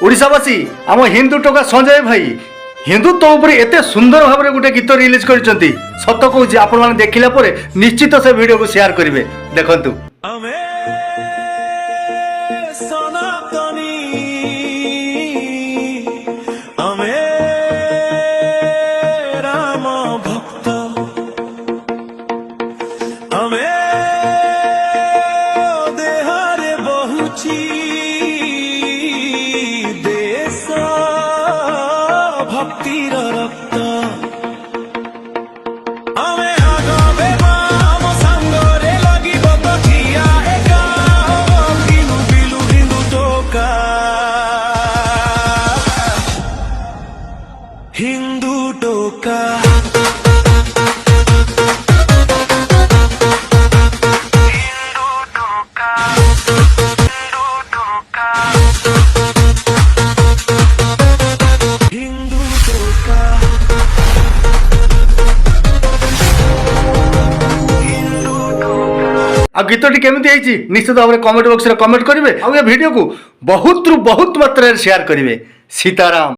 ओडिशावासी आम हिंदू टोका संजय भाई हिंदुत्व उपरे एते सुंदर भाव गोटे गीत रिलीज कर सत कहूँ आपण मैंने देखला निश्चित से वीडियो को शेयर करेंगे देखंतु। भक्तिर रक्त हिंदू टोका आ गीतटी केमिति आइछि निश्चित भाव कमेंट बॉक्स रे कमेंट करेंगे आ वीडियो को बहुत मात्रा शेयर करेंगे। सीताराम।